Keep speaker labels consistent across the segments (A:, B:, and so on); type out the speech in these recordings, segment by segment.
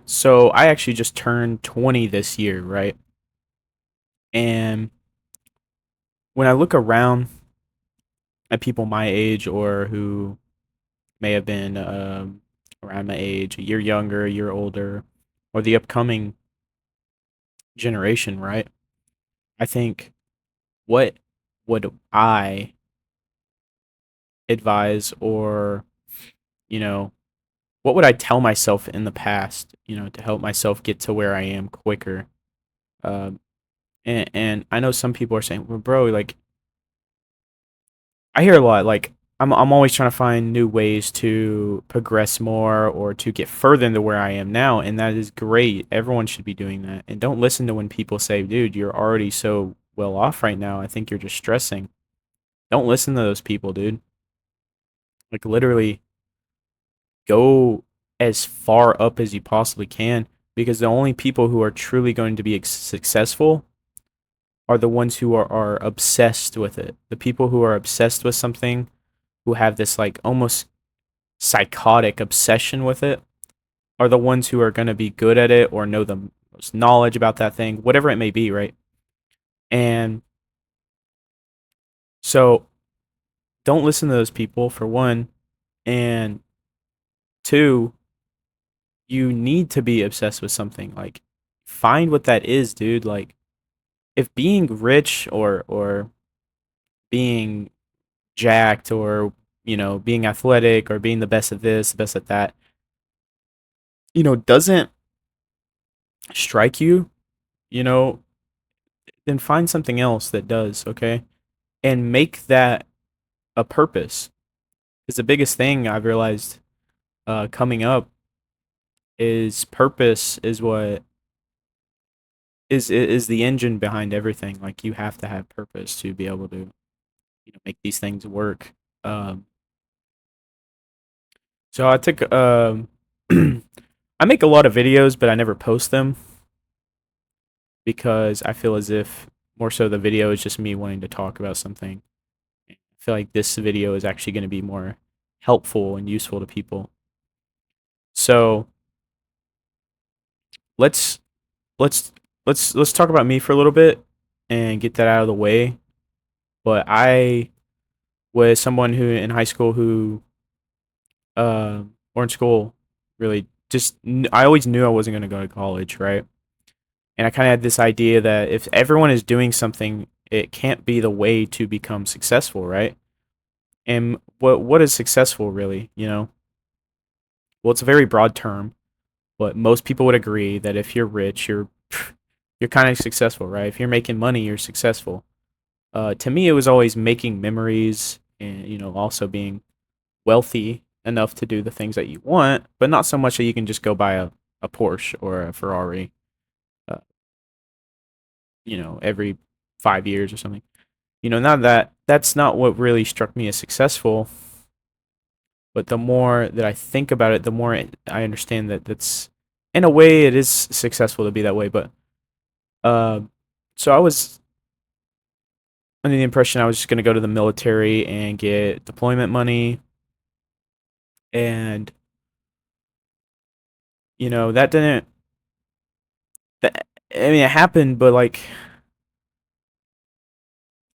A: So I actually just turned 20 this year, right? And when I look around at people my age or who may have been around my age, a year younger, a year older, or the upcoming generation, right? I think, what would I advise, or, you know, what would I tell myself in the past, to help myself get to where I am quicker? Um, and I know some people are saying, well, bro, like, I hear a lot, like, I'm always trying to find new ways to progress more or to get further into where I am now, and that is great. Everyone should be doing that. And don't listen to when people say, "Dude, you're already so well off right now. I think you're just stressing." Don't listen to those people, dude. Like, literally go as far up as you possibly can, because the only people who are truly going to be successful are the ones who are obsessed with it. The people who are obsessed with something, who have this like almost psychotic obsession with it, are the ones who are going to be good at it or know the most knowledge about that thing, whatever it may be, right? And so don't listen to those people, for one. And two, you need to be obsessed with something. Like, find what that is, dude. Like, if being rich or being jacked, or being athletic, or being the best at this, the best at that, doesn't strike you, you know, then find something else that does, okay? And make that a purpose. Because the biggest thing I've realized coming up is purpose is what is the engine behind everything. Like, you have to have purpose to be able to make these things work. Um, so I took I make a lot of videos, but I never post them because I feel as if more so the video is just me wanting to talk about something. I feel like this video is actually going to be more helpful and useful to people. So let's let's let's talk about me for a little bit and get that out of the way. But I was someone who in high school who or in school, really, just I always knew I wasn't going to go to college, right? And I kind of had this idea that if everyone is doing something, it can't be the way to become successful, right? And what is successful, really? Well, it's a very broad term, but most people would agree that if you're rich, you're kind of successful, right? If you're making money, you're successful. To me, it was always making memories, and also being wealthy enough to do the things that you want, but not so much that you can just go buy a Porsche or a Ferrari, uh, every 5 years or something. Now that's not what really struck me as successful. But the more that I think about it, the more I understand that that's, in a way, it is successful to be that way. But uh, so I was under the impression I was just going to go to the military and get deployment money, and that didn't. That, I mean, it happened, but like,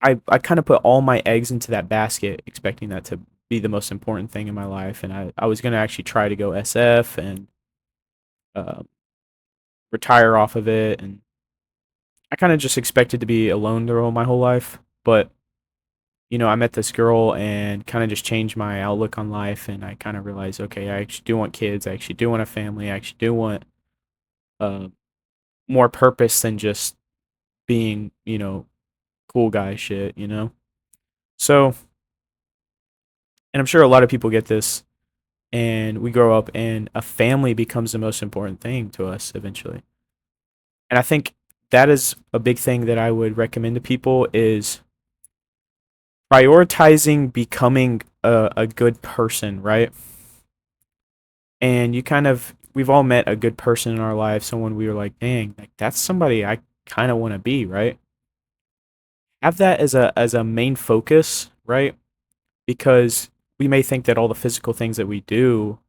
A: I kind of put all my eggs into that basket, expecting that to be the most important thing in my life, and I was going to actually try to go SF and uh, retire off of it, and I kind of just expected to be alone my whole life. But I met this girl and kind of just changed my outlook on life, and I kind of realized, okay, I actually do want kids, I actually do want a family, I actually do want uh, more purpose than just being, cool guy shit. So, and I'm sure a lot of people get this, and we grow up and a family becomes the most important thing to us eventually. And I think that is a big thing that I would recommend to people, is prioritizing becoming a good person, right? And we've all met a good person in our life, someone we were like, dang, like, that's somebody I kind of want to be, right? Have that as a main focus, right? Because we may think that all the physical things that we do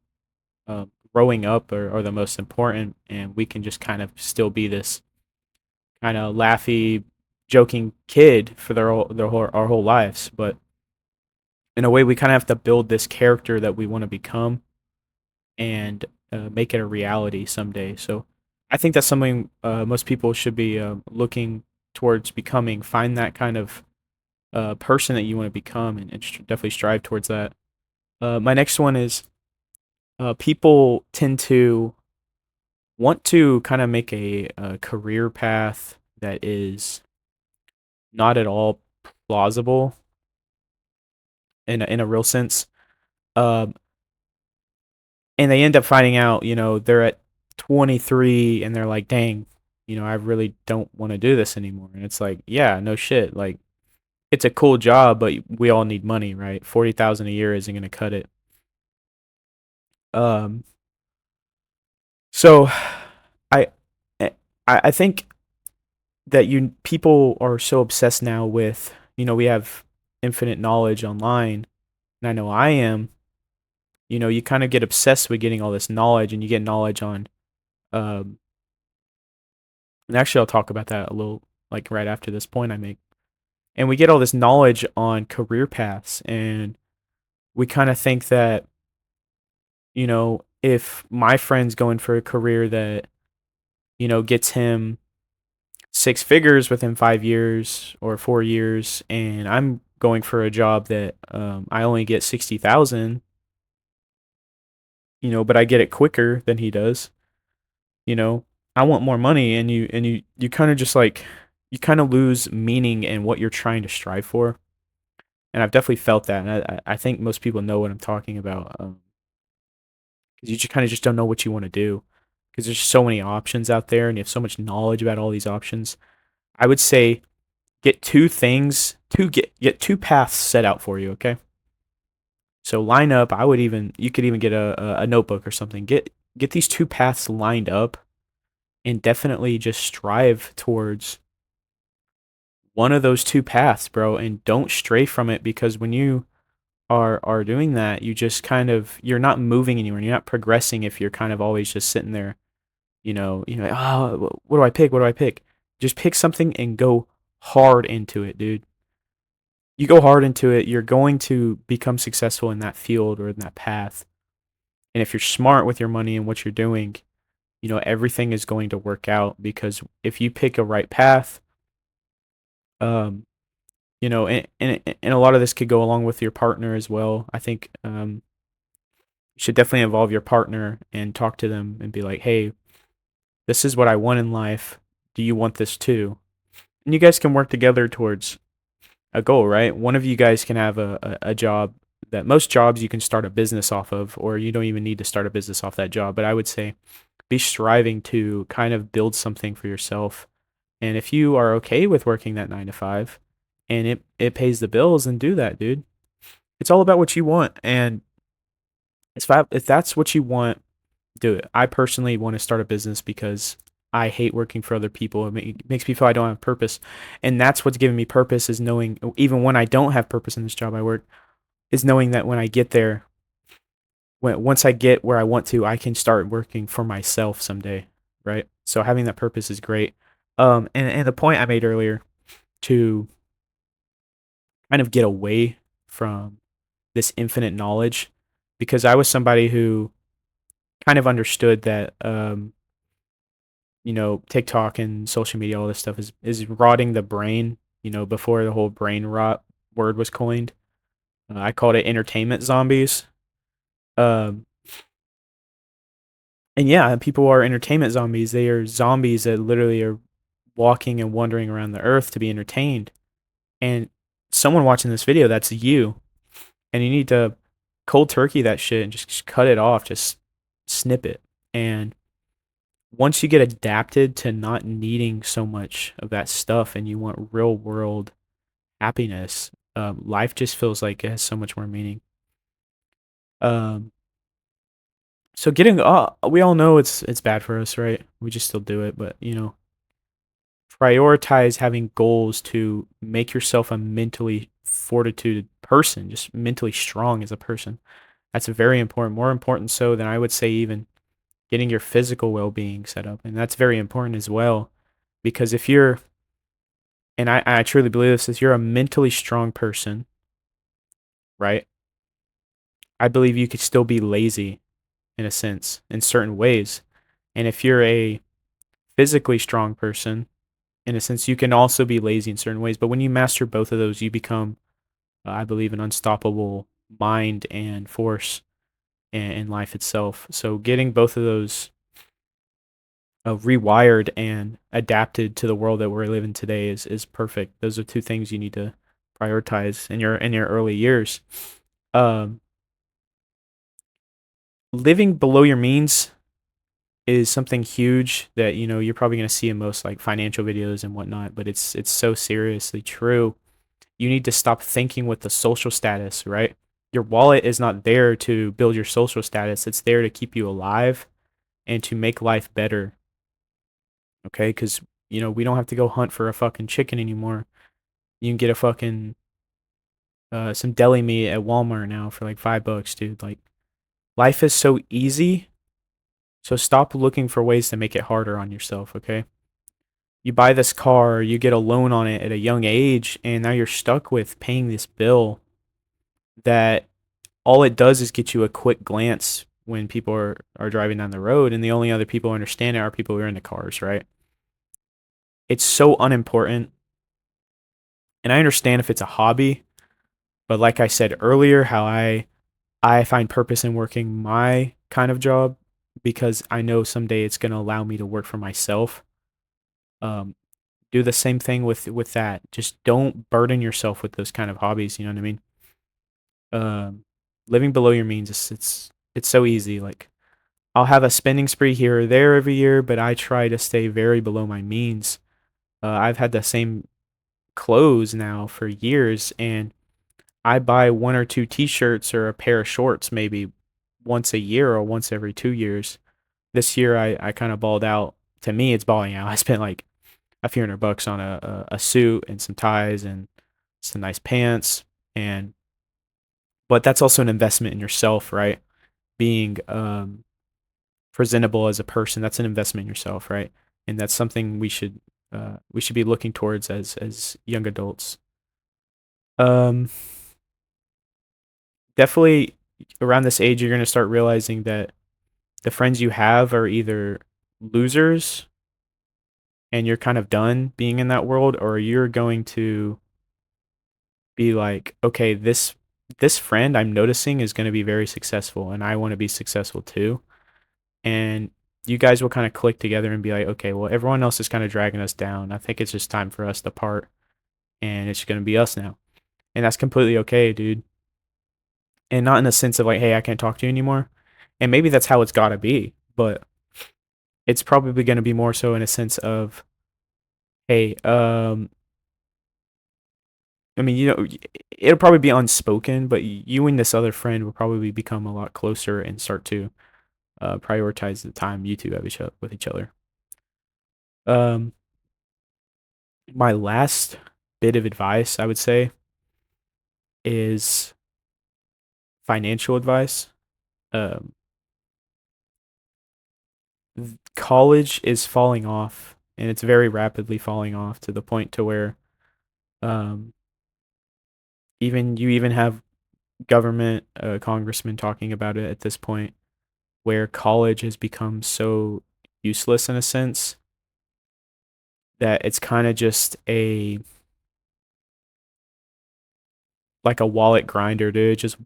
A: growing up are the most important, and we can just kind of still be this kind of laughy, joking kid for our whole lives. But in a way, we kind of have to build this character that we want to become and make it a reality someday. So I think that's something most people should be looking towards becoming. Find that kind of person that you want to become, and definitely strive towards that. My next one is people tend to want to kind of make a career path that is not at all plausible in a real sense. Um, and they end up finding out, they're at 23 and they're like, dang, I really don't want to do this anymore. And it's like, yeah, no shit. Like, it's a cool job, but we all need money, right? 40,000 a year isn't going to cut it. Um, so I, I I think that you people are so obsessed now with, we have infinite knowledge online, and I know I am. You kind of get obsessed with getting all this knowledge, and you get knowledge on um and actually I'll talk about that a little, like, right after this point I make. And we get all this knowledge on career paths, and we kind of think that, if my friend's going for a career that, gets him six figures within 5 years or 4 years, and I'm going for a job that I only get 60,000, but I get it quicker than he does. You know, I want more money, and you kind of just like you kind of lose meaning in what you're trying to strive for. And I've definitely felt that, and I think most people know what I'm talking about. 'Cause you just kind of just don't know what you want to do, because there's so many options out there, and you have so much knowledge about all these options. I would say get two things, get two paths set out for you. Okay, so line up. You could even get a notebook or something. Get these two paths lined up, and definitely just strive towards one of those two paths, bro, and don't stray from it, because when you are doing that, you just kind of you're not moving anywhere. You're not progressing if you're kind of always just sitting there, like, oh, what do I pick? What do I pick? Just pick something and go hard into it, dude. You go hard into it, you're going to become successful in that field or in that path. And if you're smart with your money and what you're doing, everything is going to work out, because if you pick a right path, um, and a lot of this could go along with your partner as well. I think you should definitely involve your partner and talk to them and be like, hey, this is what I want in life. Do you want this too? And you guys can work together towards a goal, right? One of you guys can have a job that most jobs you can start a business off of, or you don't even need to start a business off that job. But I would say be striving to kind of build something for yourself. And if you are okay with working that 9 to 5 and it pays the bills, then do that, dude. It's all about what you want. And if that's what you want, do it. I personally want to start a business because I hate working for other people. Makes me feel I don't have purpose. And that's what's giving me purpose, is knowing, even when I don't have purpose in this job I work, is knowing that when I get there, once I get where I want to, I can start working for myself someday, right? So having that purpose is great. And the point I made earlier, to kind of get away from this infinite knowledge, because I was somebody who kind of understood that TikTok and social media, all this stuff is rotting the brain, before the whole brain rot word was coined. I called it entertainment zombies. Um and yeah, people are entertainment zombies. They are zombies that literally are walking and wandering around the earth to be entertained. And someone watching this video, that's you. And you need to cold turkey that shit and just cut it off, just snip it. And once you get adapted to not needing so much of that stuff, and you want real world happiness, life just feels like it has so much more meaning. Um, so we all know it's bad for us, right? We just still do it, but prioritize having goals to make yourself a mentally fortitude person, just mentally strong as a person. That's very important, more important so than I would say even getting your physical well-being set up, and that's very important as well, because if you're, and I truly believe this, if you're a mentally strong person, right? I believe you could still be lazy in a sense in certain ways. And if you're a physically strong person, in a sense, you can also be lazy in certain ways. But when you master both of those, you become, I believe, an unstoppable mind and force in life itself. So getting both of those rewired and adapted to the world that we're living today is perfect. Those are two things you need to prioritize in your early years. Um, Living below your means is something huge that you're probably going to see in most like financial videos and whatnot, but it's so seriously true. You need to stop thinking with the social status, right? Your wallet is not there to build your social status. It's there to keep you alive and to make life better. Okay? Because we don't have to go hunt for a fucking chicken anymore. You can get a fucking some deli meat at Walmart now for like $5, dude. Like life is so easy. So stop looking for ways to make it harder on yourself, okay? You buy this car, you get a loan on it at a young age, and now you're stuck with paying this bill that all it does is get you a quick glance when people are driving down the road, and the only other people who understand it are people who are in the cars, right? It's so unimportant. And I understand if it's a hobby, but like I said earlier, how I find purpose in working my kind of job because I know someday it's gonna allow me to work for myself. Um, do the same thing with that. Just don't burden yourself with those kind of hobbies. You know what I mean? Living below your means it's so easy. Like I'll have a spending spree here or there every year, but I try to stay very below my means. I've had the same clothes now for years, and I buy one or two T-shirts or a pair of shorts maybe once a year or once every 2 years. This year I kind of balled out. To me, it's balling out. I spent like a few $100 on a suit and some ties and some nice pants, and but that's also an investment in yourself, right? Being presentable as a person, that's an investment in yourself, right? And that's something we should be looking towards as young adults. Um, Definitely around this age, you're gonna start realizing that the friends you have are either losers and you're kind of done being in that world, or you're going to be like, okay, this friend I'm noticing is going to be very successful, and I want to be successful too. And you guys will kind of click together and be like, okay, well, everyone else is kind of dragging us down. I think it's just time for us to part, and it's going to be us now. And that's completely okay, dude. And not in a sense of like, hey, I can't talk to you anymore. And maybe that's how it's got to be, but it's probably going to be more so in a sense of, hey, I mean, it'll probably be unspoken, but you and this other friend will probably become a lot closer and start to prioritize the time you two have with each other. Um, my last bit of advice, I would say, is financial advice. Um, College is falling off, and it's very rapidly falling off to the point to where um, even have government congressmen talking about it at this point, where college has become so useless in a sense that it's kind of just a like a wallet grinder, dude. It just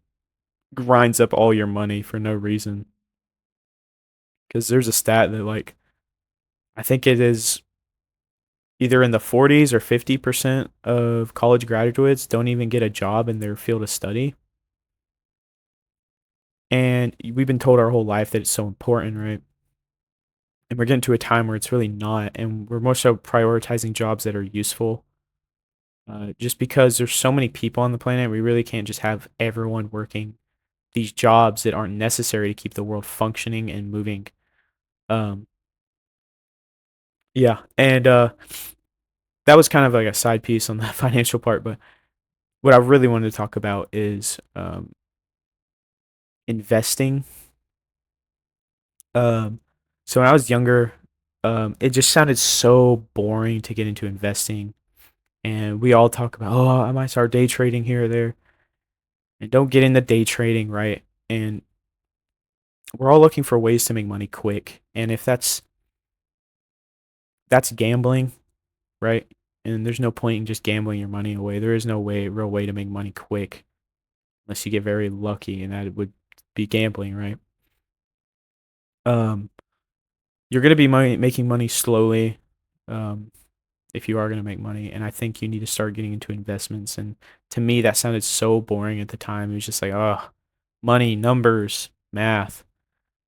A: grinds up all your money for no reason. Because there's a stat that like I think it is either in the 40s or 50% of college graduates don't even get a job in their field of study. And we've been told our whole life that it's so important, right? And we're getting to a time where it's really not, and we're more so prioritizing jobs that are useful. Just because there's so many people on the planet, we really can't just have everyone working these jobs that aren't necessary to keep the world functioning and moving. Um, yeah, and that was kind of like a side piece on the financial part, but what I really wanted to talk about is investing. So when I was younger, it just sounded so boring to get into investing. And we all talk about, oh, I might start day trading here or there. And don't get into day trading, right? And we're all looking for ways to make money quick. And if that's gambling, right? And there's no point in just gambling your money away. There is no real way to make money quick unless you get very lucky, and that would be gambling, right? Um, you're gonna be making money slowly, um, if you are gonna make money, and I think you need to start getting into investments. And to me, that sounded so boring at the time. It was just like, oh, money, numbers, math,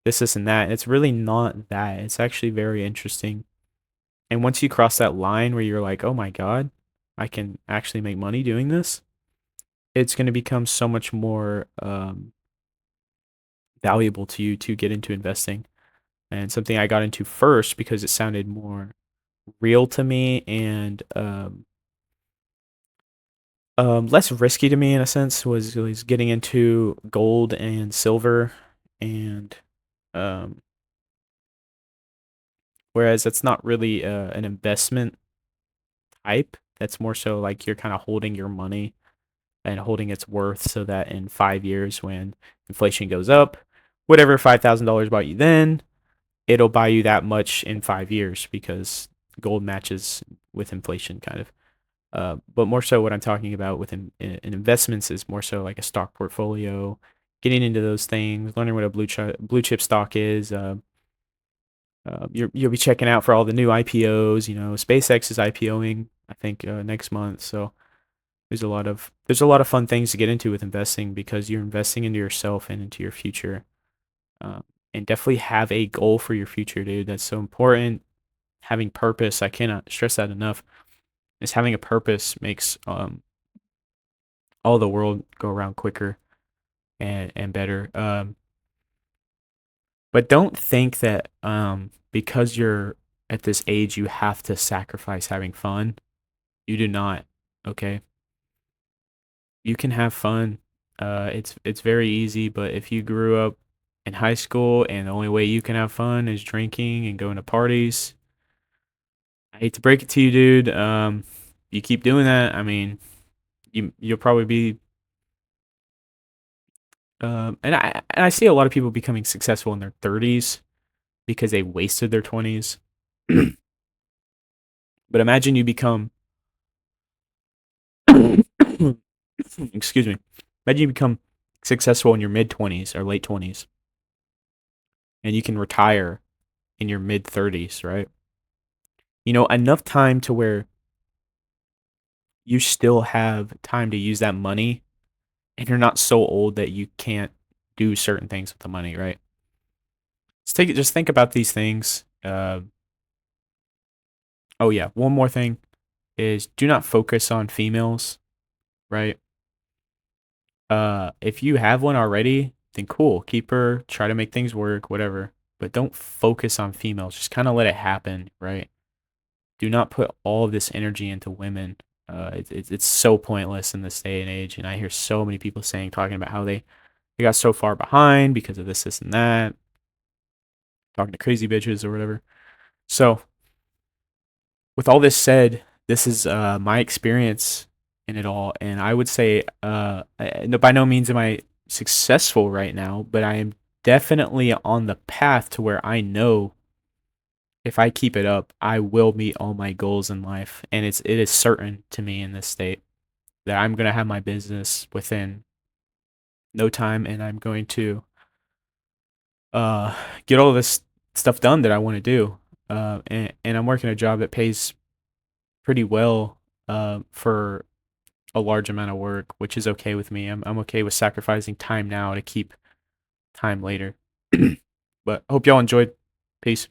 A: this, and that. And it's really not that. It's actually very interesting. And once you cross that line where you're like, oh my God, I can actually make money doing this, it's going to become so much more valuable to you to get into investing. And something I got into first because it sounded more real to me and less risky to me in a sense was getting into gold and silver. And um, whereas that's not really an investment type, that's more so like you're kind of holding your money and holding its worth so that in 5 years when inflation goes up, whatever $5,000 bought you then, it'll buy you that much in 5 years because gold matches with inflation kind of. But more so, what I'm talking about with in investments is more so like a stock portfolio, getting into those things, learning what a blue chip stock is. You'll be checking out for all the new IPOs. You know, SpaceX is IPOing, I think, next month. So there's a lot of fun things to get into with investing because you're investing into yourself and into your future. Um, and definitely have a goal for your future, dude. That's so important. Having purpose, I cannot stress that enough. Is having a purpose makes all the world go around quicker and better. But don't think that because you're at this age you have to sacrifice having fun. You do not. Okay, you can have fun. It's very easy, but if you grew up in high school and the only way you can have fun is drinking and going to parties, I hate to break it to you, dude. You keep doing that, I mean, you'll probably be. And I see a lot of people becoming successful in their 30s because they wasted their 20s. But imagine you become, excuse me, imagine you become successful in your mid 20s or late 20s, and you can retire in your mid 30s, right? You know, enough time to where you still have time to use that money and you're not so old that you can't do certain things with the money, right? Just think about these things. Oh yeah, one more thing is do not focus on females, right? If you have one already, then cool, keep her, try to make things work, whatever. But don't focus on females. Just kind of let it happen, right? Do not put all of this energy into women. It's so pointless in this day and age. And I hear so many people talking about how they got so far behind because of this, and that, talking to crazy bitches or whatever. So, with all this said, this is my experience in it all, and I would say, no, by no means am I successful right now, but I am definitely on the path to where I know if I keep it up, I will meet all my goals in life, and it is certain to me in this state that I'm gonna have my business within no time, and I'm going to uh get all this stuff done that I want to do. And I'm working a job that pays pretty well for a large amount of work, which is okay with me. I'm okay with sacrificing time now to keep time later. But hope y'all enjoyed. Peace.